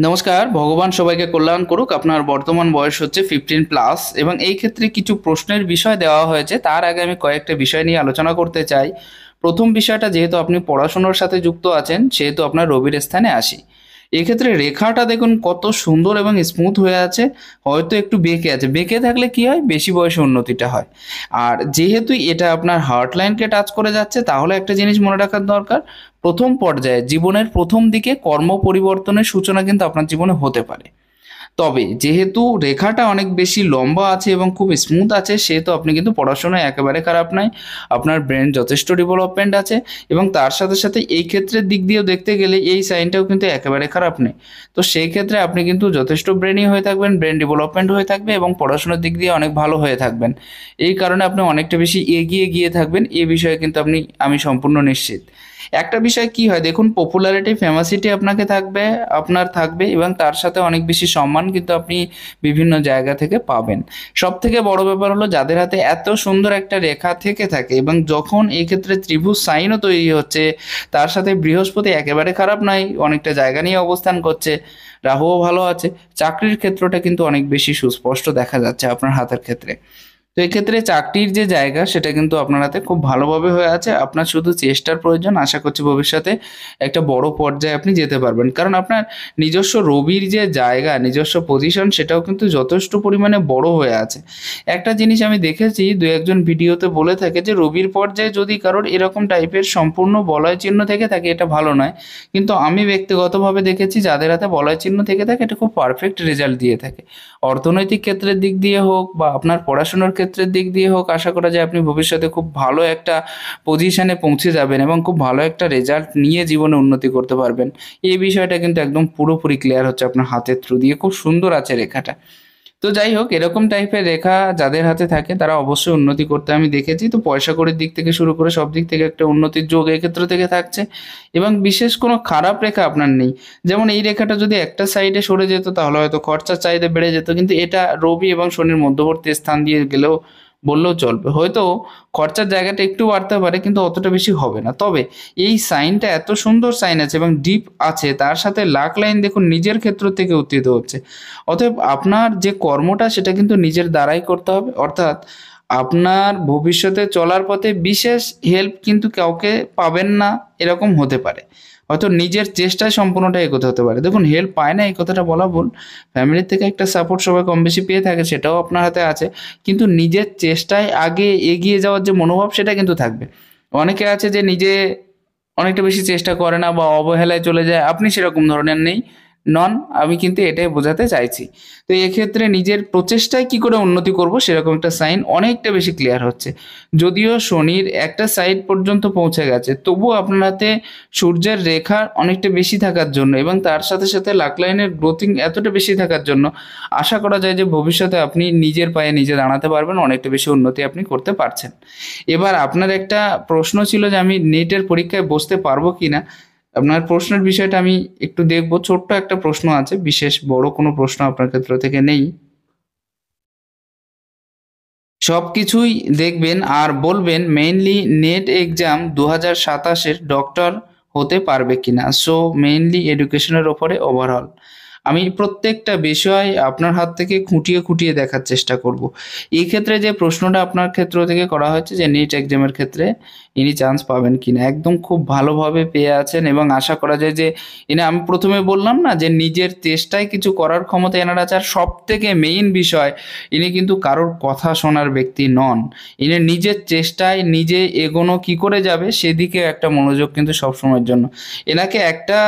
নমস্কার, ভগবান সবাইকে কল্যাণ করুক। আপনার বর্তমান বয়স হচ্ছে 15+ এবং এই ক্ষেত্রে কিছু প্রশ্নের বিষয় দেওয়া হয়েছে। তার আগে আমি কয়েকটা বিষয় নিয়ে আলোচনা করতে চাই। প্রথম বিষয়টা, যেহেতু আপনি পড়াশোনার সাথে যুক্ত আছেন সেহেতু আপনার রবির স্থানে আসি। এক্ষেত্রে রেখাটা দেখুন কত সুন্দর এবং স্মুথ হয়ে আছে। হয়তো একটু বেঁকে আছে, বেঁকে থাকলে কি হয়, বেশি বয়সে উন্নতিটা হয়। আর যেহেতু এটা আপনার হার্ট লাইনকে টাচ করে যাচ্ছে, তাহলে একটা জিনিস মনে রাখার দরকার, প্রথম পর্যায়ে জীবনের প্রথম দিকে কর্ম পরিবর্তনের সূচনা কিন্তু আপনার জীবনে হতে পারে। তবে যেহেতু রেখাটা অনেক বেশি লম্বা আছে এবং খুব স্মুথ আছে, সেহেতু আপনি কিন্তু পড়াশোনায় একেবারে খারাপ নাই। আপনার ব্রেন যথেষ্ট ডেভেলপমেন্ট আছে এবং তার সাথে সাথে এই ক্ষেত্রের দিক দিয়েও দেখতে গেলে এই সাইনটাও কিন্তু একেবারে খারাপ নেই। তো সেই ক্ষেত্রে আপনি কিন্তু যথেষ্ট ব্রেনই হয়ে থাকবেন, ব্রেন ডেভেলপমেন্ট হয়ে থাকবে এবং পড়াশোনার দিক দিয়ে অনেক ভালো হয়ে থাকবেন। এই কারণে আপনি অনেকটা বেশি এগিয়ে গিয়ে থাকবেন, এ বিষয়ে কিন্তু আমি সম্পূর্ণ নিশ্চিত। একটা বিষয় কি হয় দেখুন, পপুলারিটি ফেমাসিটি আপনার থাকবে এবং তার সাথে অনেক বেশি সম্মান কিন্তু আপনি বিভিন্ন জায়গা থেকে পাবেন। সব থেকে বড় ব্যাপার হলো, যাদের হাতে এত সুন্দর একটা রেখা থেকে থাকে এবং যখন এই ক্ষেত্রে ত্রিভুজ সাইনও তৈরি হচ্ছে, তার সাথে বৃহস্পতি একেবারে খারাপ নয়, অনেকটা জায়গা নিয়ে অবস্থান করছে, রাহুও ভালো আছে, চাকরির ক্ষেত্রটা কিন্তু অনেক বেশি সুস্পষ্ট দেখা যাচ্ছে আপনার হাতের ক্ষেত্রে। তো এক্ষেত্রে চাকরির যে জায়গা সেটা কিন্তু আপনার হাতে খুব ভালোভাবে হয়ে আছে। আপনার শুধু চেষ্টার প্রয়োজন। আশা করছি ভবিষ্যতে একটা বড় পর্যায়ে আপনি যেতে পারবেন, কারণ আপনার নিজস্ব রবির যে জায়গা, নিজস্ব পজিশন, সেটাও কিন্তু যথেষ্ট পরিমাণে বড় হয়ে আছে। একটা জিনিস আমি দেখেছি, দু একজন ভিডিওতে বলে থাকে যে রবির পর্যায়ে যদি কারোর এরকম টাইপের সম্পূর্ণ বলয় চিহ্ন থেকে থাকে, এটা ভালো নয়। কিন্তু আমি ব্যক্তিগতভাবে দেখেছি, যাদের হাতে বলয় চিহ্ন থেকে থাকে, এটা খুব পারফেক্ট রেজাল্ট দিয়ে থাকে। অর্থনৈতিক ক্ষেত্রের দিক দিয়ে হোক বা আপনার পড়াশোনার ক্ষেত্রের দিক দিয়ে হোক, আশা করা যায় আপনি ভবিষ্যতে খুব ভালো একটা পজিশনে পৌঁছে যাবেন এবং খুব ভালো একটা রেজাল্ট নিয়ে জীবনে উন্নতি করতে পারবেন। এই বিষয়টা কিন্তু একদম পুরোপুরি ক্লিয়ার হচ্ছে আপনার হাতের থ্রু দিয়ে, খুব সুন্দর আছে রেখাটা। তো যাই হোক, এরকম টাইপের রেখা যাদের হাতে থাকে তারা অবশ্যই উন্নতি করতে আমি দেখেছি। তো পয়সা কড়ির দিক থেকে শুরু করে সব দিক থেকে একটা উন্নতির যোগ এক্ষেত্র থেকে থাকছে এবং বিশেষ কোনো খারাপ রেখা আপনার নেই। যেমন এই রেখাটা যদি একটা সাইডে সরে যেত, তাহলে হয়তো খরচার চাহিদা বেড়ে যেত, কিন্তু এটা রবি এবং শনির মধ্যবর্তী স্থান দিয়ে গেলেও বললেও চলবে। হয়তো খরচার জায়গাটা একটু বাড়তে পারে, কিন্তু অতটা বেশি হবে না। তবে এই সাইনটা এত সুন্দর সাইন আছে এবং ডিপ আছে, তার সাথে লাক লাইন দেখুন নিজের ক্ষেত্র থেকে উত্থিত হচ্ছে। অতএব আপনার যে কর্মটা সেটা কিন্তু নিজের দ্বারাই করতে হবে। অর্থাৎ আপনার ভবিষ্যতে চলার পথে বিশেষ হেল্প কিন্তু কাউকে পাবেন না, এরকম হতে পারে। হয়তো নিজের চেষ্টায় সম্পূর্ণটা এগোতে হতে পারে। দেখুন, হেল্প পায় না এই কথাটা বলা ভুল। ফ্যামিলির থেকে একটা সাপোর্ট সবাই কম বেশি পেয়ে থাকে, সেটাও আপনার হাতে আছে। কিন্তু নিজের চেষ্টায় আগে এগিয়ে যাওয়ার যে মনোভাব, সেটা কিন্তু থাকবে। অনেকে আছে যে নিজে অনেকটা বেশি চেষ্টা করে না বা অবহেলায় চলে যায়, আপনি সেরকম ধরনের নন। আমি কিন্তু এটাই বোঝাতে চাইছি। তো এক্ষেত্রে নিজের প্রচেষ্টায় কি করে উন্নতি করব, সেরকম একটা সাইন অনেকটা বেশি ক্লিয়ার হচ্ছে। যদিও শনির একটা সাইড পর্যন্ত পৌঁছে গেছে, তবুও আপনার হাতে সূর্যের রেখা অনেকটা বেশি থাকার জন্য এবং তার সাথে সাথে লাক লাইনের গ্রোথিং এতটা বেশি থাকার জন্য আশা করা যায় যে ভবিষ্যতে আপনি নিজের পায়ে নিজে দাঁড়াতে পারবেন, অনেকটা বেশি উন্নতি আপনি করতে পারছেন। এবার আপনার একটা প্রশ্ন ছিল যে আমি নেটের পরীক্ষায় বসতে পারবো কিনা। আপনার প্রশ্নের বিষয়টা আমি একটু দেখবো। ছোট্ট একটা প্রশ্ন আছে, বিশেষ বড় কোনো প্রশ্ন আপনার ক্ষেত্র থেকে নেই। সবকিছুই দেখবেন আর বলবেন মেইনলি নেট এক্সাম 2027-এর ডক্টর হতে পারবে কিনা। সো মেইনলি এডুকেশনের ওপরে ওভারঅল আমি প্রত্যেকটা বিষয় আপনার হাত থেকে খুঁটিয়ে খুঁটিয়ে দেখার চেষ্টা করব। এই ক্ষেত্রে যে প্রশ্নটা আপনার ক্ষেত্র থেকে করা হয়েছে যে নিট এক্সামের ক্ষেত্রে ইনি চান্স পাবেন কিনা, একদম খুব ভালোভাবে পেয়ে আছেন এবং আশা করা যায় যে ইনি, আমি প্রথমে বললাম না যে নিজের চেষ্টায় কিছু করার ক্ষমতা এনার আছে। আর সব থেকে মেইন বিষয়, ইনি কিন্তু কারোর কথা শোনার ব্যক্তি নন। ইনি নিজের চেষ্টায় নিজে এগোনো কি করে যাবে সেদিকে একটা মনোযোগ কিন্তু সবসময়ের জন্য। এনাকে একটা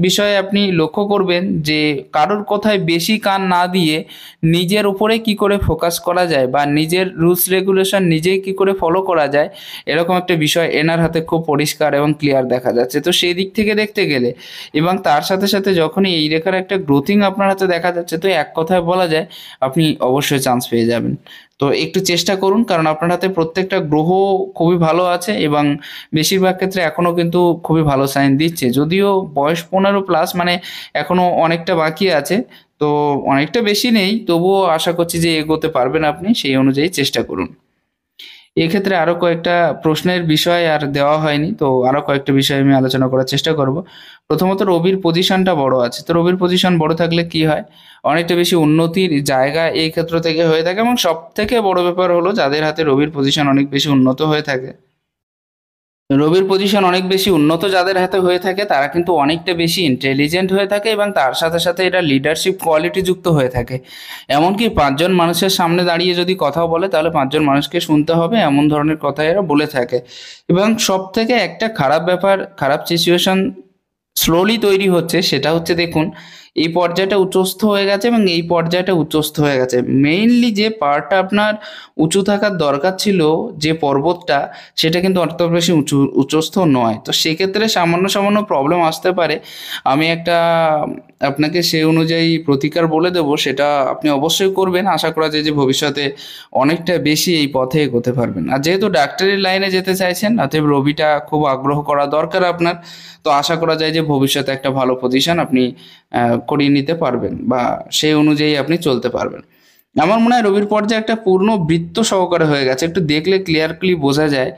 বিষয়ে আপনি লক্ষ্য করবেন যে কারোর কথায় বেশি কান না দিয়ে নিজের উপরে কি করে ফোকাস করা যায় বা নিজের রুলস রেগুলেশন নিজেই কি করে ফলো করা যায়, এরকম একটা বিষয় এনার হাতে খুব পরিষ্কার এবং ক্লিয়ার দেখা যাচ্ছে। তো সেই দিক থেকে দেখতে গেলে এবং তার সাথে সাথে যখনই এই রেখার একটা গ্রোথিং আপনার হাতে দেখা যাচ্ছে, তো এক কথায় বলা যায় আপনি অবশ্যই চান্স পেয়ে যাবেন। তো একটু চেষ্টা করুন, কারণ আপনার হাতে প্রত্যেকটা গ্রহ খুবই ভালো আছে এবং বেশিরভাগ ক্ষেত্রে এখনও কিন্তু খুবই ভালো সাইন দিচ্ছে। যদিও বয়স 15+, মানে এখনও অনেকটা বাকি আছে, তো অনেকটা বেশি নেই, তবুও আশা করছি যে এগোতে পারবেন আপনি, সেই অনুযায়ী চেষ্টা করুন। এক্ষেত্রে আরো কয়েকটা প্রশ্নের বিষয় আর দেওয়া হয়নি। তো আরো কয়েকটা বিষয় আমি আলোচনা করার চেষ্টা করব। প্রথমত রবির পজিশনটা বড় আছে। তো রবির পজিশন বড় থাকলে কি হয়? অনেকটা বেশি উন্নতির জায়গা এই ক্ষেত্র থেকে হয়ে থাকে এবং সবথেকে বড় ব্যাপার হলো যাদের হাতে রবির পজিশন অনেক বেশি উন্নত হয়ে থাকে, রবির পজিশন অনেক বেশি উন্নত যাদের হাতে হয়ে থাকে তারা কিন্তু অনেকটা বেশি ইন্টেলিজেন্ট হয়ে থাকে এবং তার সাথে সাথে এটা লিডারশিপ কোয়ালিটি যুক্ত হয়ে থাকে। এমনকি ৫ জন মানুষের সামনে দাঁড়িয়ে যদি কথাও বলে তাহলে ৫ জন মানুষকে শুনতে হবে, এমন ধরনের কথা এরা বলে থাকে। এবং সবথেকে একটা খারাপ ব্যাপার, খারাপ সিচুয়েশন স্লোলি তৈরি হচ্ছে, সেটা হচ্ছে দেখুন এই পর্যায়টা উচ্চস্থ হয়ে গেছে এবং এই পর্যায়টা উচ্চস্থ হয়ে গেছে। মেইনলি যে পার্টটা আপনার উঁচু থাকার দরকার ছিল, যে পর্বতটা, সেটা কিন্তু অত বেশি উচ্চস্থ নয়। তো সেক্ষেত্রে সামান্য সামান্য প্রবলেম আসতে পারে। আমি একটা আপনাকে সেই অনুযায়ী প্রতিকার বলে দেবো, সেটা আপনি অবশ্যই করবেন। আশা করা যায় যে ভবিষ্যতে অনেকটা বেশি এই পথে এগোতে পারবেন। আর যেহেতু ডাক্তারির লাইনে যেতে চাইছেন, অতএব রবিটা খুব আগ্রহ করা দরকার আপনার। তো আশা করা যায় যে ভবিষ্যতে একটা ভালো পজিশন আপনি করিয়ে নিতে পারবেন বা সেই অনুযায়ী আপনি চলতে পারবেন। আমার মনে হয় রবির পর্যায়ে একটা পূর্ণ বৃত্ত সহকারে হয়ে গেছে, একটু দেখলে ক্লিয়ারলি বোঝা যায়।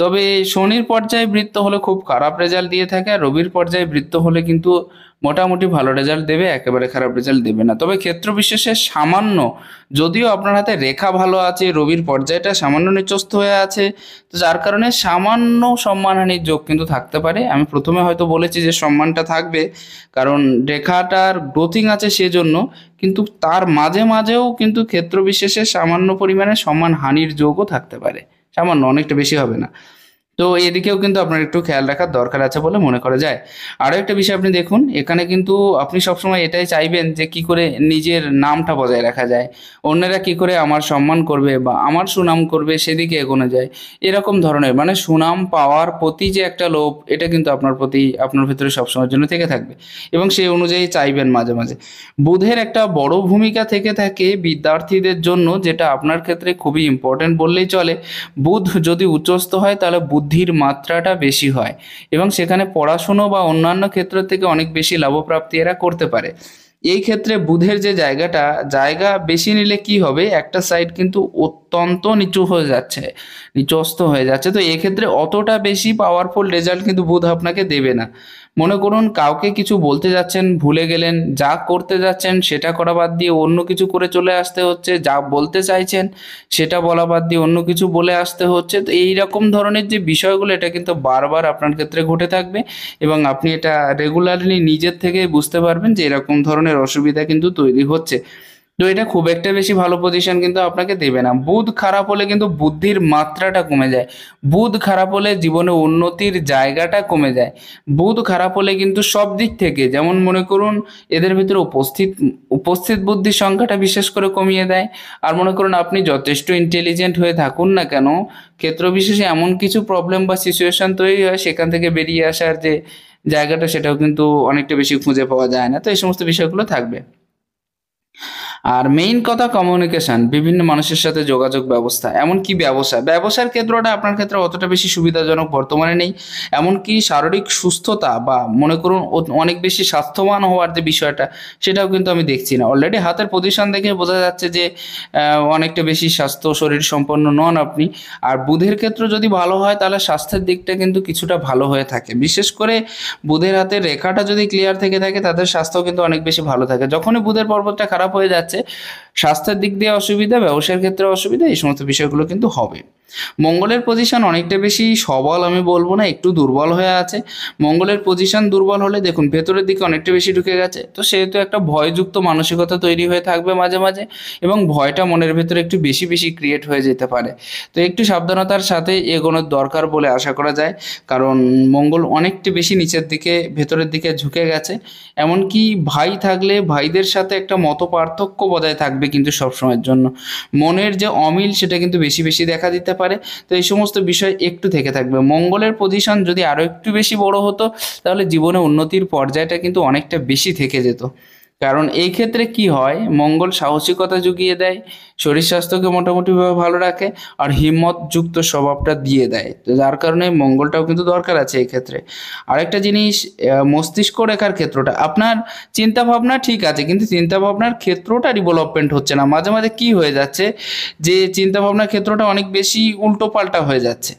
তবে শনির পর্যায়ে বৃত্ত হলে খুব খারাপ রেজাল্ট দিয়ে থাকে, আর রবির পর্যায়ে বৃত্ত হলে কিন্তু মোটামুটি ভালো রেজাল্ট দেবে, একেবারে খারাপ রেজাল্ট দেবে না। তবে ক্ষেত্র বিশেষে সামান্য, যদিও আপনার হাতে রেখা ভালো আছে, রবির পর্যায়টা সামান্য নিচস্থ হয়ে আছে, তো যার কারণে সামান্য সম্মানহানির যোগ কিন্তু থাকতে পারে। আমি প্রথমে হয়তো বলেছি যে সম্মানটা থাকবে, কারণ রেখাটার গ্রোথিং আছে সেজন্য, কিন্তু তার মাঝে মাঝেও কিন্তু ক্ষেত্র বিশেষে সামান্য পরিমাণে সম্মানহানির যোগও থাকতে পারে। সামান্য, অনেকটা বেশি হবে না। তো এদিকেও কিন্তু আপনার একটু খেয়াল রাখার দরকার আছে বলে মনে করা যায়। আরও একটা বিষয় আপনি দেখুন, এখানে কিন্তু আপনি সবসময় এটাই চাইবেন যে কি করে নিজের নামটা বজায় রাখা যায়, অন্যেরা কি করে আমার সম্মান করবে বা আমার সুনাম করবে সেদিকে এগোনো যায়। এরকম ধরনের মানে সুনাম পাওয়ার প্রতি যে একটা লোভ, এটা কিন্তু আপনার ভিতরে সবসময়ের জন্য থেকে থাকবে এবং সেই অনুযায়ী চাইবেন মাঝে মাঝে। বুধের একটা বড় ভূমিকা থেকে থাকে বিদ্যার্থীদের জন্য, যেটা আপনার ক্ষেত্রে খুবই ইম্পর্টেন্ট বললেই চলে। বুধ যদি উচ্চস্থ হয় তাহলে বুদ্ধির মাত্রাটা বেশি হয় এবং সেখানে পড়াশুনো বা অন্যান্য ক্ষেত্র থেকে অনেক বেশি লাভপ্রাপ্তি এরা করতে পারে। এই ক্ষেত্রে বুধের যে জায়গা বেশি নিলে কি হবে, একটা সাইড কিন্তু অত্যন্ত নিচু হয়ে যাচ্ছে, নিচস্ত হয়ে যাচ্ছে। তো এক্ষেত্রে অতটা বেশি পাওয়ারফুল রেজাল্ট কিন্তু বুধ আপনাকে দেবে না। মনে করুন কাউকে কিছু বলতে যাচ্ছেন, ভুলে গেলেন, যা করতে যাচ্ছেন সেটা করা বাদ দিয়ে অন্য কিছু করে চলে আসতে হচ্ছে, যা বলতে চাইছেন সেটা বলা বাদ দিয়ে অন্য কিছু বলে আসতে হচ্ছে। তো এই রকম ধরনের যে বিষয়গুলো, এটা কিন্তু বারবার আপনার ক্ষেত্রে ঘটে থাকবে এবং আপনি এটা রেগুলারলি নিজের থেকে বুঝতে পারবেন যে এরকম ধরনের অসুবিধা কিন্তু তৈরি হচ্ছে। তো এটা খুব একটা বেশি ভালো পজিশন কিন্তু আপনাকে দেবে না। বুধ খারাপ হলে কিন্তু বুদ্ধির মাত্রাটা কমে যায়, বুধ খারাপ হলে জীবনে উন্নতির জায়গাটা কমে যায়, বুধ খারাপ হলে কিন্তু সব দিক থেকে, যেমন মনে করুন এদের ভিতরে উপস্থিত বুদ্ধির সংখ্যাটা বিশেষ করে কমিয়ে দেয়। আর মনে করুন আপনি যথেষ্ট ইন্টেলিজেন্ট হয়ে থাকুন না কেন, ক্ষেত্র বিশেষে এমন কিছু প্রবলেম বা সিচুয়েশন তৈরি হয়, সেখান থেকে বেরিয়ে আসার যে জায়গাটা সেটাও কিন্তু অনেকটা বেশি খুঁজে পাওয়া যায় না। তো এই সমস্ত বিষয়গুলো থাকবে। আর মেইন কথা কমিউনিকেশন, বিভিন্ন মানুষের সাথে যোগাযোগ ব্যবস্থা, এমনকি ব্যবসার ক্ষেত্রটা আপনার ক্ষেত্রে অতটা বেশি সুবিধাজনক বর্তমানে নেই। এমনকি শারীরিক সুস্থতা বা মনে করুন অনেক বেশি স্বাস্থ্যবান হওয়ার যে বিষয়টা, সেটাও কিন্তু আমি দেখছি না। অলরেডি হাতের পজিশন দেখে বোঝা যাচ্ছে যে অনেকটা বেশি স্বাস্থ্য শরীর সম্পন্ন নন আপনি। আর বুধের ক্ষেত্র যদি ভালো হয় তাহলে স্বাস্থ্যের দিকটা কিন্তু কিছুটা ভালো হয়ে থাকে, বিশেষ করে বুধের হাতের রেখাটা যদি ক্লিয়ার থেকে থাকে তাদের স্বাস্থ্য কিন্তু অনেক বেশি ভালো থাকে। যখনই বুধের পর্বতটা খারাপ হয়ে যাচ্ছে, স্বাস্থ্যের দিক দিয়ে অসুবিধা, ব্যবসার ক্ষেত্রে অসুবিধা, এই সমস্ত বিষয়গুলো কিন্তু হবে। মঙ্গলের পজিশন অনেকটা বেশি সবল আমি বলবো না, একটু দুর্বল হয়ে আছে। মঙ্গলের পজিশন দুর্বল হলে দেখুন ভেতরের দিকে অনেকটা বেশি ঢুকে গেছে, তো সেহেতু একটা ভয়যুক্ত মানসিকতা তৈরি হয়ে থাকবে মাঝে মাঝে এবং ভয়টা মনের ভেতরে একটু বেশি বেশি ক্রিয়েট হয়ে যেতে পারে। তো একটু সাবধানতার সাথে এগোনোর দরকার বলে আশা করা যায়, কারণ মঙ্গল অনেকটা বেশি নিচের দিকে ভেতরের দিকে ঝুঁকে গেছে। এমনকি ভাই থাকলে ভাইদের সাথে একটা মত পার্থক্য বজায় থাকবে কিন্তু সবসময়ের জন্য, মনের যে অমিল সেটা কিন্তু বেশি বেশি দেখা দিতে পারে। তো এই সমস্ত বিষয় একটু থেকে থাকবে। মঙ্গলের পজিশন যদি আরও একটু বেশি বড় হতো তাহলে জীবনে উন্নতির পর্যায়টা কিন্তু অনেকটা বেশি থেকে যেত। কারণ এই ক্ষেত্রে কি হয়, মঙ্গল সাহসিকতা জুগিয়ে দেয়, শরীর স্বাস্থ্যকে মোটামুটিভাবে ভালো রাখে, আর হিম্মত যুক্ত স্বভাবটা দিয়ে দেয়। তো যার কারণে মঙ্গলটাও কিন্তু দরকার আছে এই ক্ষেত্রে। আরেকটা জিনিস, মস্তিষ্ক রেখার ক্ষেত্রটা আপনার চিন্তা ভাবনা ঠিক আছে, কিন্তু চিন্তা ভাবনার ক্ষেত্রটা ডেভেলপমেন্ট হচ্ছে না। মাঝে মাঝে কি হয়ে যাচ্ছে, যে চিন্তা ভাবনার ক্ষেত্রটা অনেক বেশি উল্টো পাল্টা হয়ে যাচ্ছে।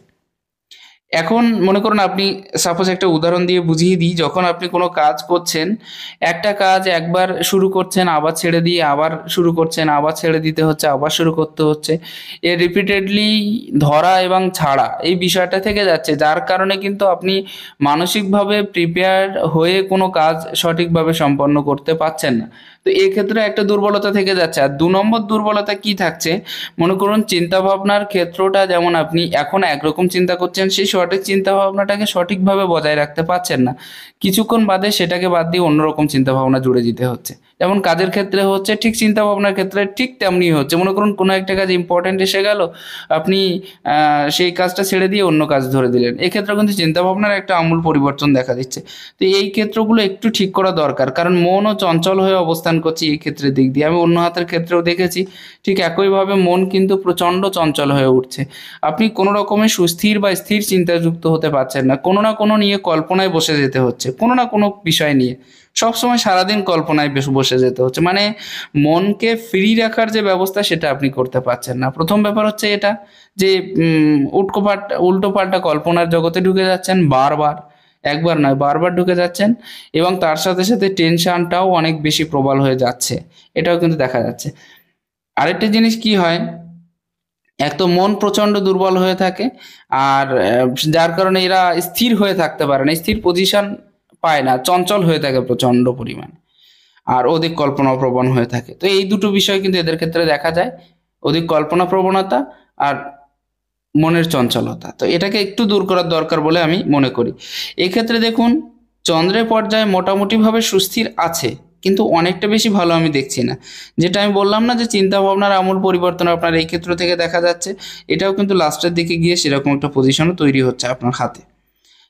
এখন মনে করুন, আপনি সাপোজ একটা উদাহরণ দিয়ে বুঝিয়ে দিই, যখন আপনি কোনো কাজ করছেন, একটা কাজ একবার শুরু করছেন, আবার ছেড়ে দিয়ে আবার শুরু করছেন, আবার ছেড়ে দিতে হচ্ছে, আবার শুরু করতে হচ্ছে, এ রিপিটেডলি ধরা এবং ছাড়া এই বিষয়টা থেকে যাচ্ছে, যার কারণে কিন্তু আপনি মানসিকভাবে প্রিপেয়ার হয়ে কোনো কাজ সঠিকভাবে সম্পন্ন করতে পারছেন না। তো এক্ষেত্রে একটা দুর্বলতা থেকে যাচ্ছে। আর ২ নম্বর দুর্বলতা কি থাকছে, মনে করুন চিন্তা ভাবনার ক্ষেত্রটা, যেমন আপনি এখন একরকম চিন্তা করছেন, সেই সঠিক চিন্তা ভাবনাটাকে সঠিকভাবে বজায় রাখতে পারছেন না, কিছুক্ষণ বাদে সেটাকে বাদ দিয়ে অন্যরকম চিন্তা ভাবনা জুড়ে দিতে হচ্ছে। যেমন কাজের ক্ষেত্রে হচ্ছে, ঠিক চিন্তা ভাবনার ক্ষেত্রে ঠিক তেমনি হচ্ছে। মনে করুন কোনো একটা কাজ ইম্পর্টেন্ট এসে গেল, আপনি সেই কাজটা ছেড়ে দিয়ে অন্য কাজ ধরে দিলেন, এক্ষেত্রে কিন্তু চিন্তা ভাবনার একটা আমূল পরিবর্তন দেখা দিচ্ছে। তো এই ক্ষেত্রগুলো একটু ঠিক করা দরকার, কারণ মনও চঞ্চল হয়ে অবস্থান করছে এই ক্ষেত্রের দিক দিয়ে। আমি অন্য হাতের ক্ষেত্রেও দেখেছি ঠিক একইভাবে মন কিন্তু প্রচণ্ড চঞ্চল হয়ে উঠছে। আপনি কোনো রকমের সুস্থির বা স্থির চিন্তাযুক্ত হতে পারছেন না, কোনো না কোনো নিয়ে কল্পনায় বসে যেতে হচ্ছে, কোনো না কোনো বিষয় নিয়ে সবসময় সারাদিন কল্পনায় বসে যেতে হচ্ছে। মানে মনকে ফ্রি রাখার যে ব্যবস্থা সেটা আপনি করতে পারছেন না। প্রথম ব্যাপার হচ্ছে এটা, যে উল্টো পাল্টা কল্পনার জগতে ঢুকে যাচ্ছেন বারবার, একবার নয় বারবার ঢুকে যাচ্ছেন, এবং তার সাথে সাথে টেনশনটাও অনেক বেশি প্রবল হয়ে যাচ্ছে, এটাও কিন্তু দেখা যাচ্ছে। আরেকটা জিনিস কি হয়, এক তো মন প্রচণ্ড দুর্বল হয়ে থাকে, আর যার কারণে এরা স্থির হয়ে থাকতে পারে না, স্থির পজিশন পায় না, চঞ্চল হয়ে থাকে প্রচণ্ড পরিমাণে, আর অধিক কল্পনাপ্রবণ হয়ে থাকে। তো এই দুটো বিষয় কিন্তু এদের ক্ষেত্রে দেখা যায়, অধিক কল্পনা প্রবণতা আর মনের চঞ্চলতা। তো এটাকে একটু দূর করার দরকার বলে আমি মনে করি। এক্ষেত্রে দেখুন, চন্দ্রের পর্যায়ে মোটামুটিভাবে সুস্থির আছে, কিন্তু অনেকটা বেশি ভালো আমি দেখছি না। যেটা আমি বললাম না, যে চিন্তা ভাবনার আমূল পরিবর্তন আপনার এই ক্ষেত্র থেকে দেখা যাচ্ছে, এটাও কিন্তু লাস্টের দিকে গিয়ে সেরকম একটা পজিশনও তৈরি হচ্ছে আপনার হাতে।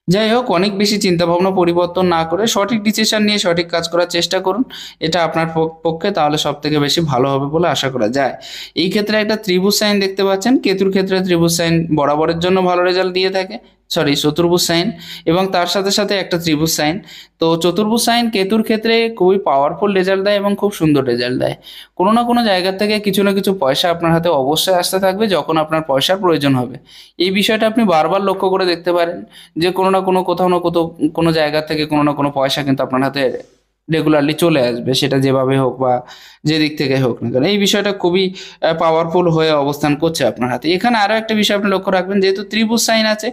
যাই হোক, অনেক বেশি চিন্তাভাবনা পরিবর্তন না করে সঠিক ডিসিশন নিয়ে সঠিক কাজ করার চেষ্টা করুন, এটা আপনার পক্ষে তাহলে সব থেকে বেশি ভালো হবে বলে আশা করা যায়। এই ক্ষেত্রে একটা ত্রিভুজ সাইন দেখতে পাচ্ছেন, কেতুর ক্ষেত্রে ত্রিভুজ সাইন বরাবরের জন্য ভালো রেজাল্ট দিয়ে থাকে, সরি চতুর্ভুজ সাইন, এবং তার সাথে সাথে একটা ত্রিভুজ সাইন। তো চতুর্ভুজ সাইন কেতুর ক্ষেত্রে খুবই পাওয়ারফুল রেজাল্ট দেয় এবং খুব সুন্দর রেজাল্ট দেয়। কোনো না কোনো জায়গা থেকে কিছু না কিছু পয়সা আপনার হাতে অবশ্যই আসতে থাকবে যখন আপনার পয়সার প্রয়োজন হবে। এই বিষয়টা আপনি বারবার লক্ষ্য করে দেখতে পারেন, যে কোনো না কোনো কোথাও না কোথাও কোনো জায়গা থেকে কোনো না কোনো পয়সা কিন্তু আপনার হাতে রেগুলারলি চলে আসবে, সেটা যেভাবে হোক বা যে দিক থেকে হোক না কেন। এই বিষয়টা খুবই পাওয়ারফুল হয়ে অবস্থান করছে আপনার হাতে। এখানে আরও একটা বিষয় আপনি লক্ষ্য রাখবেন, যেহেতু ত্রিভুজ সাইন আছে,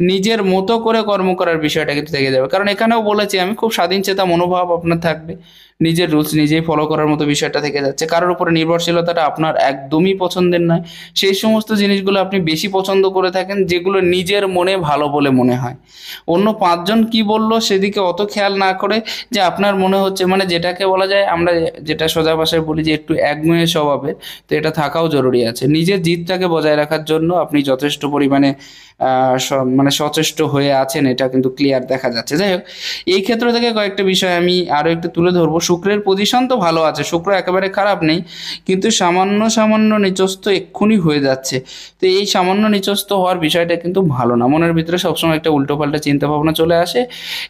নিজের মতো করে কর্ম করার বিষয়টা কিন্তু থেকে যাবে। কারণ এখানেও বলেছি আমি, খুব স্বাধীনচেতা মনোভাব আপনার থাকবে, নিজের রুলস নিজেই ফলো করার মতো বিষয়টা থেকে যাচ্ছে। কারোর উপরে নির্ভরশীলতাটা আপনার একদমই পছন্দের নয়। সেই সমস্ত জিনিসগুলো আপনি বেশি পছন্দ করে থাকেন যেগুলো নিজের মনে ভালো বলে মনে হয়। অন্য ৫ জন কি বললো সেদিকে অত খেয়াল না করে, যে আপনার মনে হচ্ছে, মানে যেটাকে বলা যায়, আমরা যেটা সোজা ভাষায় বলি যে একটু একগুঁয়ে স্বভাবের, তো এটা থাকাও জরুরি আছে। নিজের জিদটাকে বজায় রাখার জন্য আপনি যথেষ্ট পরিমাণে মানে সচেষ্ট হয়ে আছেন, এটা কিন্তু ক্লিয়ার দেখা যাচ্ছে। যাই হোক, এই ক্ষেত্র থেকে কয়েকটা বিষয় আমি আরও একটু তুলে ধরবো। শুক্রের পজিশন তো ভালো আছে, শুক্র একেবারে খারাপ নেই, কিন্তু সামান্য সামান্য নিচস্থ এক্ষুনি হয়ে যাচ্ছে। তো এই সামান্য নিচস্থ হওয়ার বিষয়টা কিন্তু ভালো না, মনের ভিতরে সবসময় একটা উল্টোপাল্টা চিন্তা ভাবনা চলে আসে,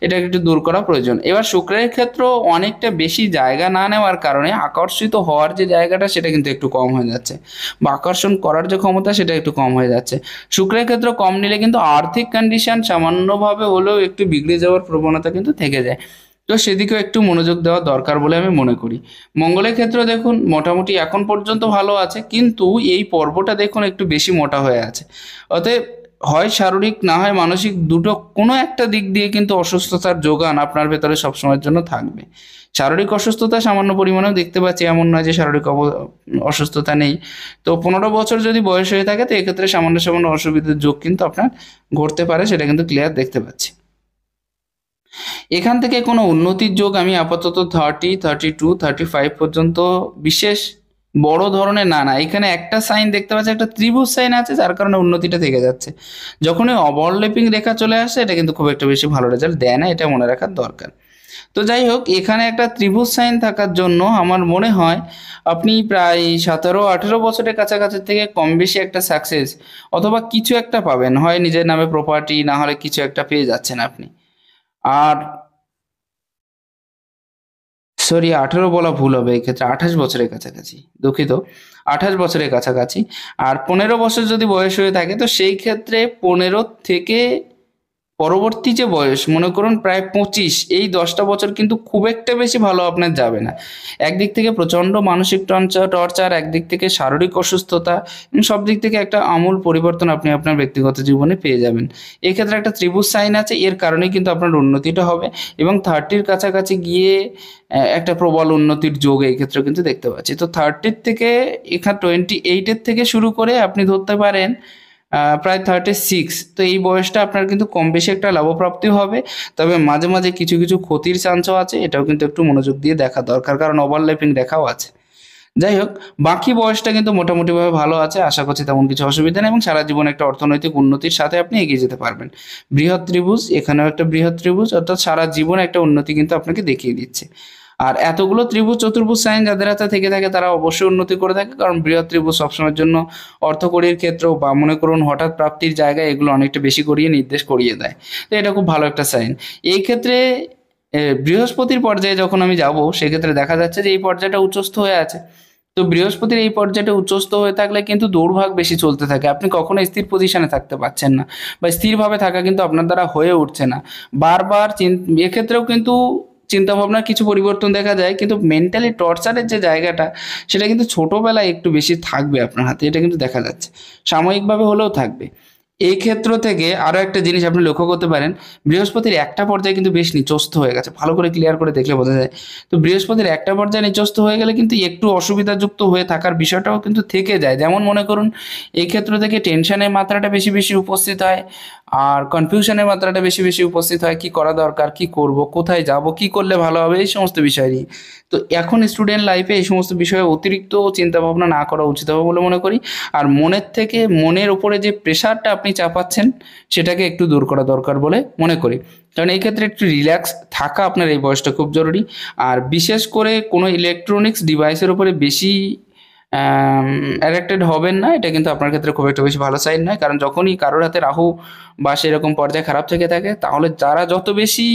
এটাকে একটু দূর করা প্রয়োজন। এবার শুক্রের ক্ষেত্র অনেকটা বেশি জায়গা না নেওয়ার কারণে আকর্ষিত হওয়ার যে জায়গাটা সেটা কিন্তু একটু কম হয়ে যাচ্ছে, বা আকর্ষণ করার যে ক্ষমতা সেটা একটু কম হয়ে যাচ্ছে। শুক্রের ক্ষেত্র কম নিলে কিন্তু আর্থিক কন্ডিশন সামান্যভাবে হলেও একটু বিগড়ে যাওয়ার প্রবণতা কিন্তু থেকে যায়। তো সেদিকেও একটু মনোযোগ দেওয়া দরকার বলে আমি মনে করি। মঙ্গলের ক্ষেত্রে দেখুন মোটামুটি এখন পর্যন্ত ভালো আছে, কিন্তু এই পর্বটা দেখুন একটু বেশি মোটা হয়ে আছে। অতএব হয় শারীরিক না হয় মানসিক, দুটো কোনো একটা দিক দিয়ে কিন্তু অসুস্থতার যোগান আপনার ভেতরে সবসময়ের জন্য থাকবে। শারীরিক অসুস্থতা সামান্য পরিমাণেও দেখতে পাচ্ছি, এমন নয় যে শারীরিক অসুস্থতা নেই। তো ১৫ বছর যদি বয়স হয়ে থাকে, তো এক্ষেত্রে সামান্য সামান্য অসুবিধার যোগ কিন্তু আপনার ঘটতে পারে, সেটা কিন্তু ক্লিয়ার দেখতে পাচ্ছি। এখান থেকে কোনো উন্নতির যোগ আমি আপাতত 30, 32, 35 পর্যন্ত বিশেষ বড় ধরনের না, এখানে একটা সাইন দেখতে পাচ্ছি, একটা ত্রিভুজ সাইন আছে, যার কারণে উন্নতিটা থেকে যাচ্ছে। যখনই ওভারল্যাপিং রেখা চলে আসে, এটা কিন্তু খুব একটা বেশি ভালো রেজাল্ট দেয় না, এটা মনে রাখার দরকার। তো যাই হোক, এখানে একটা ত্রিভুজ সাইন থাকার জন্য আমার মনে হয় আপনি প্রায় 17-18 বছরের কাছাকাছি থেকে কম বেশি একটা সাকসেস অথবা কিছু একটা পাবেন, হয় নিজের নামে প্রপার্টি, না হলে কিছু একটা পেয়ে যাচ্ছেন আপনি। আর সরি, 18 বলা ভুল হবে, এক্ষেত্রে 28 বছরের কাছাকাছি, দুঃখিত, 28 বছরের কাছাকাছি। আর 15 বছর যদি বয়স হয়ে থাকে তো সেই ক্ষেত্রে 15 থেকে পরবর্তী যে বয়স মনে করুন প্রায় 25, এই 10টা বছর কিন্তু খুব একটা বেশি ভালো আপনার যাবে না। একদিক থেকে প্রচণ্ড মানসিক টর্চার, একদিক থেকে শারীরিক অসুস্থতা, এবং সব দিক থেকে একটা আমূল পরিবর্তন আপনি আপনার ব্যক্তিগত জীবনে পেয়ে যাবেন। এক্ষেত্রে একটা ত্রিভুজ সাইন আছে, এর কারণেই কিন্তু আপনার উন্নতিটা হবে, এবং 30-র কাছাকাছি গিয়ে একটা প্রবল উন্নতির যোগ এই ক্ষেত্রে কিন্তু দেখতে পাচ্ছি। তো 30-র থেকে এখানে 28-এর থেকে শুরু করে আপনি ধরতে পারেন প্রায় 36, তো এই বয়সটা আপনার কিন্তু কম বেশি একটা লাভপ্রাপ্তি হবে। তবে মাঝে মাঝে কিছু কিছু ক্ষতির চান্সও আছে, এটাও কিন্তু একটু মনোযোগ দিয়ে দেখা দরকার, কারণ ওভারল্যাপিং রেখাও আছে। যাই হোক, বাকি বয়সটা কিন্তু মোটামুটিভাবে ভালো আছে, আশা করছি তেমন কিছু অসুবিধা নেই, এবং সারা জীবন একটা অর্থনৈতিক উন্নতির সাথে আপনি এগিয়ে যেতে পারবেন। বৃহৎ ত্রিভুজ, এখানেও একটা বৃহৎ ত্রিভুজ, অর্থাৎ সারা জীবন একটা উন্নতি কিন্তু আপনাকে দেখিয়ে দিচ্ছে। আর এতগুলো ত্রিভুজ চতুর্ভুজ সাইন যাদের হাতে থেকে থাকে তারা অবশ্যই উন্নতি করে থাকে, কারণ বৃহৎ ত্রিভুজ সবসময়ের জন্য অর্থকড়ির ক্ষেত্রেও বা মনে করুন হঠাৎ প্রাপ্তির জায়গায় এগুলো অনেকটা বেশি করিয়ে নির্দেশ করিয়ে দেয়। তো এটা খুব ভালো একটা সাইন। এই ক্ষেত্রে বৃহস্পতির পর্যায়ে যখন আমি যাব সেক্ষেত্রে দেখা যাচ্ছে যে এই পর্যায়টা উচ্চস্থ হয়ে আছে। তো বৃহস্পতির এই পর্যায়টা উচ্চস্থ হয়ে থাকলে কিন্তু দৌড়ভাগ বেশি চলতে থাকে, আপনি কখনো স্থির পজিশনে থাকতে পারছেন না, বা স্থিরভাবে থাকা কিন্তু আপনার দ্বারা হয়ে উঠছে না। বারবার এক্ষেত্রেও কিন্তু চিন্তাভাবনার কিছু পরিবর্তন দেখা যায়, কিন্তু মেন্টালি টর্চারের যে জায়গাটা সেটা কিন্তু ছোটোবেলায় একটু বেশি থাকবে আপনার হাতে, এটা কিন্তু দেখা যাচ্ছে, সাময়িকভাবে হলেও থাকবে। এই ক্ষেত্র থেকে আরও একটা জিনিস আপনি লক্ষ্য করতে পারেন, বৃহস্পতির একটা পর্যায়ে কিন্তু বেশ নিচস্থ হয়ে গেছে, ভালো করে ক্লিয়ার করে দেখলে বোঝা যায়। তো বৃহস্পতির একটা পর্যায়ে নিচস্থ হয়ে গেলে কিন্তু একটু অসুবিধাযুক্ত হয়ে থাকার বিষয়টাও কিন্তু থেকে যায়। যেমন মনে করুন এই ক্ষেত্র থেকে টেনশনের মাত্রাটা বেশি বেশি উপস্থিত হয়, আর কনফিউশনের মাত্রাটা বেশি বেশি উপস্থিত হয়, কি করা দরকার, কি করব, কোথায় যাব, কি করলে ভালো হবে, এই সমস্ত বিষয় নিয়ে। তো এখন স্টুডেন্ট লাইফে এই সমস্ত বিষয়ে অতিরিক্ত চিন্তাভাবনা না করা উচিত হবে বলে মনে করি। আর মনের থেকে মনের উপরে যে প্রেশারটা আপনি চাপাচ্ছেন সেটাকে একটু দূর করা দরকার বলে মনে করি, কারণ এই ক্ষেত্রে একটু রিল্যাক্স থাকা আপনার এই বয়সটা খুব জরুরি। আর বিশেষ করে কোনো ইলেকট্রনিক্স ডিভাইসের উপরে বেশি অ্যাডিক্টেড হবেন না, এটা কিন্তু আপনার ক্ষেত্রে খুব একটা বেশি ভালো সাইন নয়, কারণ যখনই কারোর হাতে রাহু বা সেরকম পর্যায়ে খারাপ থেকে থাকে তাহলে যারা যত বেশি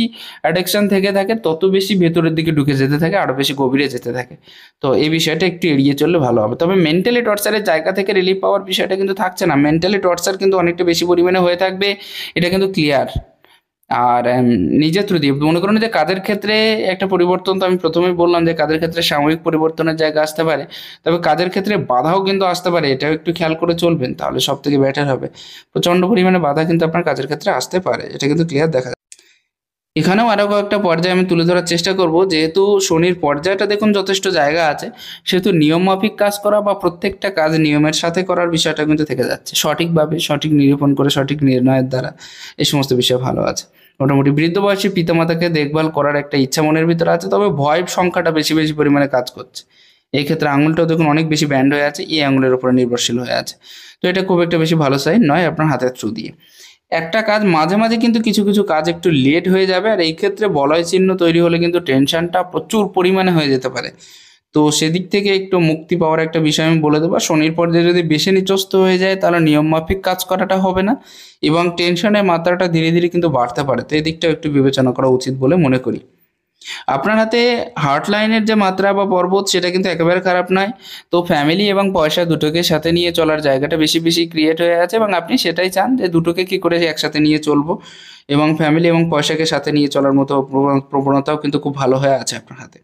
অ্যাডিকশন থেকে থাকে তত বেশি ভেতরের দিকে ঢুকে যেতে থাকে, আরও বেশি গভীরে যেতে থাকে। তো এই বিষয়টা একটু এড়িয়ে চললে ভালো হবে। তবে মেন্টালি টর্চারের জায়গা থেকে রিলিফ পাওয়ার বিষয়টা কিন্তু থাকছে না, মেন্টালি টর্চার কিন্তু অনেকটা বেশি পরিমাণে হয়ে থাকবে, এটা কিন্তু ক্লিয়ার। আর নিজের থ্রু দিয়ে মনে করুন যে কাজের ক্ষেত্রে একটা পরিবর্তন, তো আমি প্রথমেই বললাম যে কাজের ক্ষেত্রে সাময়িক পরিবর্তনের জায়গা আসতে পারে, তবে কাজের ক্ষেত্রে বাধাও কিন্তু আসতে পারে, এটাও একটু খেয়াল করে চলবেন, তাহলে সব থেকে বেটার হবে। প্রচণ্ড পরিমাণে বাধা কিন্তু আপনার কাজের ক্ষেত্রে আসতে পারে, এটা কিন্তু ক্লিয়ার দেখা যায়। এখানেও আরও কয়েকটা পর্যায়ে আমি তুলে ধরার চেষ্টা করব, যেহেতু শনির পর্যায়টা দেখুন যথেষ্ট জায়গা আছে, সেহেতু নিয়মমাফিক কাজ করা বা প্রত্যেকটা কাজ নিয়মের সাথে করার বিষয়টা কিন্তু থেকে যাচ্ছে, সঠিকভাবে সঠিক নিরূপণ করে সঠিক নির্ণয়ের দ্বারা এই সমস্ত বিষয় ভালো আছে। মোটামুটি বৃদ্ধ বয়সী পিতামাতাকে দেখভাল করার একটা ইচ্ছা মনের ভিতরে আছে, তবে ভয় সংখ্যাটা বেশি বেশি পরিমাণে কাজ করছে। এই ক্ষেত্রে আঙুলটাও দেখুন অনেক বেশি ব্যান্ড হয়ে আছে, এই আঙুলের উপরে নির্ভরশীল হয়ে আছে। তো এটা খুব একটা বেশি ভালো সাইন নয় আপনার হাতের থ্রু দিয়ে। একটা কাজ মাঝে মাঝে কিন্তু কিছু কিছু কাজ একটু লেট হয়ে যাবে, আর এই ক্ষেত্রে বলয় চিহ্ন তৈরি হলে কিন্তু টেনশনটা প্রচুর পরিমাণে হয়ে যেতে পারে। তো সেদিক থেকে একটু মুক্তি পাওয়ার একটা বিষয় আমি বলে দেবো, শনির পর্যায়ে যদি বেশি নিচস্ত হয়ে যায় তাহলে নিয়মমাফিক কাজ করাটা হবে না, এবং টেনশনের মাত্রাটা ধীরে ধীরে কিন্তু বাড়তে পারে, তো এই দিকটাও একটু বিবেচনা করা উচিত বলে মনে করি। আপনার হাতে হার্ট লাইনের যে মাত্রা বা পর্বত সেটা কিন্তু একেবারে খারাপ নয়, তো ফ্যামিলি এবং পয়সা দুটোকে সাথে নিয়ে চলার জায়গাটা বেশি বেশি ক্রিয়েট হয়ে আছে, এবং আপনি সেটাই চান যে দুটোকে কী করে একসাথে নিয়ে চলবো, এবং ফ্যামিলি এবং পয়সাকে সাথে নিয়ে চলার মতো প্রবণতাও কিন্তু খুব ভালো হয়ে আছে আপনার হাতে।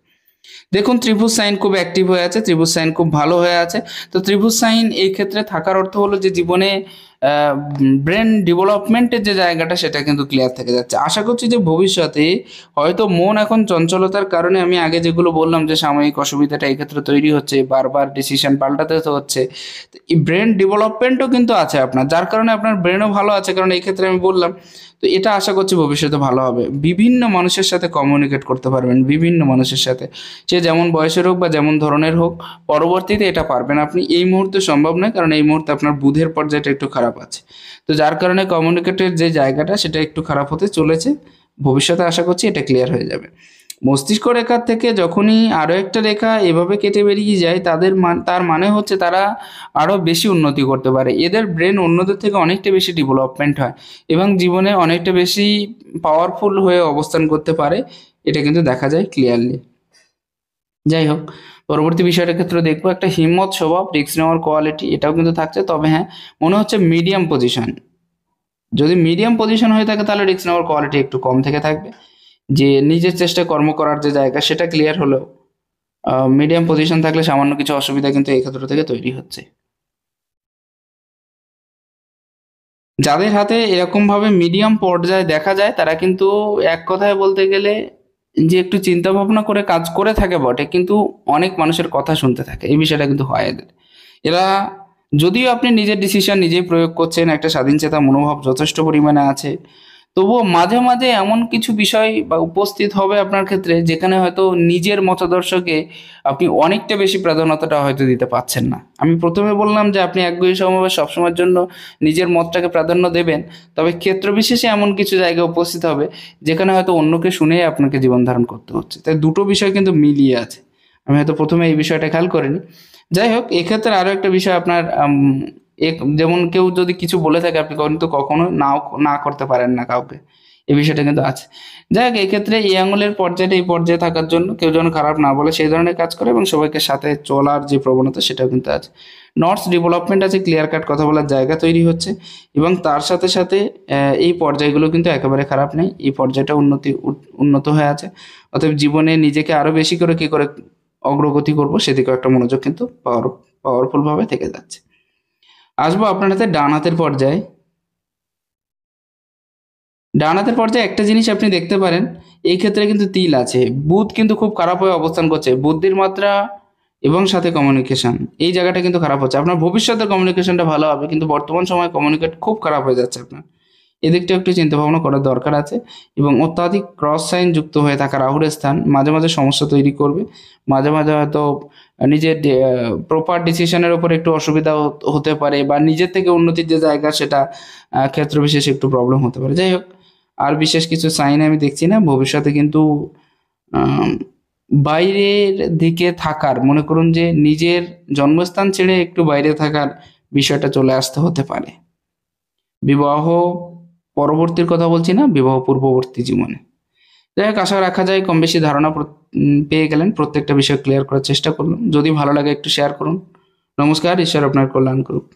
দেখুন ত্রিভুজ সাইন খুব অ্যাক্টিভ হয়ে আছে, ত্রিভুজ সাইন খুব ভালো হয়ে আছে। তো ত্রিভুজ সাইন এই ক্ষেত্রে থাকার অর্থ হলো যে জীবনে ব্রেন ডেভেলপমেন্টের যে জায়গাটা সেটা কিন্তু ক্লিয়ার থেকে যাচ্ছে। আশা করছি যে ভবিষ্যতে হয়তো মন এখন চঞ্চলতার কারণে আমি আগে যেগুলো বললাম যে সাময়িক অসুবিধাটা এই ক্ষেত্রে তৈরি হচ্ছে, বারবার ডিসিশন পাল্টাতে তো হচ্ছে, তো এই ব্রেন ডেভেলপমেন্টও কিন্তু আছে আপনার, যার কারণে আপনার ব্রেনও ভালো আছে, কারণ এই ক্ষেত্রে আমি বললাম। তো এটা আশা করছি ভবিষ্যতে ভালো হবে, বিভিন্ন মানুষের সাথে কমিউনিকেট করতে পারবেন, বিভিন্ন মানুষের সাথে, সে যেমন বয়সের হোক বা যেমন ধরনের হোক, পরবর্তীতে এটা পারবেন আপনি, এই মুহূর্তে সম্ভব নয়, কারণ এই মুহূর্তে আপনার বুধের পর্যায়টা একটু খারাপ আছে, তো যার কারণে কমিউনিকেটের যে জায়গাটা সেটা একটু খারাপ হতে চলেছে। ভবিষ্যতে আশা করছি এটা ক্লিয়ার হয়ে যাবে। মস্তিষ্ক রেখার থেকে যখনই আরো একটা রেখা এভাবে কেটে বেরিয়ে যায় তার মানে হচ্ছে তারা আরো বেশি উন্নতি করতে পারে, এদের ব্রেন অন্যদের থেকে অনেকটা বেশি ডেভেলপমেন্ট হয় এবং জীবনে অনেকটা বেশি পাওয়ারফুল হয়ে অবস্থান করতে পারে। এটা কিন্তু দেখা যায় ক্লিয়ারলি। যাই হোক, পরবর্তী বিষয়টার ক্ষেত্রে দেখবো একটা হিম্মত স্বভাব, রিস্ক নেওয়ার কোয়ালিটি, এটাও কিন্তু থাকছে। তবে হ্যাঁ, মনে হচ্ছে মিডিয়াম পজিশন, যদি মিডিয়াম পজিশন হয়ে থাকে তাহলে রিস্ক নেওয়ার কোয়ালিটি একটু কম থেকে থাকবে। যে নিজের চেষ্টা কর্ম করার যে জায়গা সেটা ক্লিয়ার হলেও মিডিয়াম পজিশন থাকলে সামান্য কিছু অসুবিধা কিন্তু এই ক্ষেত্র থেকে তৈরি হচ্ছে। যাদের হাতে এরকম ভাবে মিডিয়াম পর্যায়ে দেখা যায় তারা কিন্তু এক কথায় বলতে গেলে যে একটু চিন্তা ভাবনা করে কাজ করে থাকে বটে, কিন্তু অনেক মানুষের কথা শুনতে থাকে, এই বিষয়টা কিন্তু হয় এদের। এরা, যদিও আপনি নিজের ডিসিশন নিজেই প্রয়োগ করছেন, একটা স্বাধীন চেতা মনোভাব যথেষ্ট পরিমাণে আছে, তবুও মাঝে মাঝে এমন কিছু বিষয় বা উপস্থিত হবে আপনার ক্ষেত্রে যেখানে হয়তো নিজের মতাদর্শকে আপনি অনেকটা বেশি প্রাধান্যতাটা হয়তো দিতে পারছেন না। আমি প্রথমে বললাম যে আপনি একগুঁয়ে সমাবেশ সবসময়ের জন্য নিজের মতটাকে প্রাধান্য দেবেন, তবে ক্ষেত্র বিশেষে এমন কিছু জায়গায় উপস্থিত হবে যেখানে হয়তো অন্যকে শুনেই আপনাকে জীবন ধারণ করতে হচ্ছে। তাই দুটো বিষয় কিন্তু মিলিয়ে আছে, আমি হয়তো প্রথমে এই বিষয়টা খেয়াল করিনি। যাই হোক, এক্ষেত্রে আরো একটা বিষয় আপনার যেমন কেউ যদি কিছু বলে থাকে আপনি কিন্তু কখনো নাও না করতে পারেন না কাউকে, এই বিষয়টা কিন্তু আছে। যাই হোক, এক্ষেত্রে এই আঙুলের পর্যায়টা এই পর্যায়ে থাকার জন্য কেউ যেন খারাপ না বলে সেই ধরনের কাজ করে এবং সবাইকে সাথে চলার যে প্রবণতা সেটাও কিন্তু আছে। নটস ডেভেলপমেন্ট আছে, ক্লিয়ার কাট কথা বলার জায়গা তৈরি হচ্ছে এবং তার সাথে সাথে এই পর্যায়গুলো কিন্তু একেবারে খারাপ নেই, এই পর্যায়টা উন্নত হয়ে আছে। অতএব জীবনে নিজেকে আরো বেশি করে কি করে অগ্রগতি করব সেদিকেও একটা মনোযোগ কিন্তু পাওয়ারফুল ভাবে থেকে যাচ্ছে। আসবো আপনার হাতে ডান হাতের পর্যায়ে। ডান হাতের পর্যায়ে একটা জিনিস আপনি দেখতে পারেন, এই ক্ষেত্রে কিন্তু তিল আছে, বুধ কিন্তু খুব খারাপ হয়ে অবস্থান করছে, বুদ্ধির মাত্রা এবং সাথে কমিউনিকেশন এই জায়গাটা কিন্তু খারাপ হচ্ছে। আপনার ভবিষ্যতের কমিউনিকেশনটা ভালো হবে কিন্তু বর্তমান সময়ে কমিউনিকেট খুব খারাপ হয়ে যাচ্ছে আপনার, এদিকটা একটু চিন্তা ভাবনা করার দরকার আছে। এবং অত্যাধিক ক্রস সাইন যুক্ত হয়ে থাকা রাহুর স্থান মাঝে মাঝে সমস্যা তৈরি করবে, মাঝে মাঝে হয়তো নিজের প্রপার ডিসিশনের উপর একটু অসুবিধা হতে পারে বা নিজের থেকে উন্নতির যে জায়গা সেটা ক্ষেত্র বিশেষে একটু প্রবলেম হতে পারে। যাই হোক, আর বিশেষ কিছু সাইন আমি দেখছি না। ভবিষ্যতে কিন্তু আম, বাইরের দিকে থাকার, মনে করুন যে নিজের জন্মস্থান ছেড়ে একটু বাইরে থাকার বিষয়টা চলে আসতে হতে পারে। বিবাহ পরবর্তীর কথা বলছি না, বিবাহ পূর্ববর্তী জীবনে। যাই হোক, আশা রাখা যায় কম বেশি ধারণা পেয়ে গেলেন, প্রত্যেকটা বিষয় ক্লিয়ার করার চেষ্টা করলাম। যদি ভালো লাগে একটু শেয়ার করুন। নমস্কার, ঈশ্বর আপনার কল্যাণ করুক।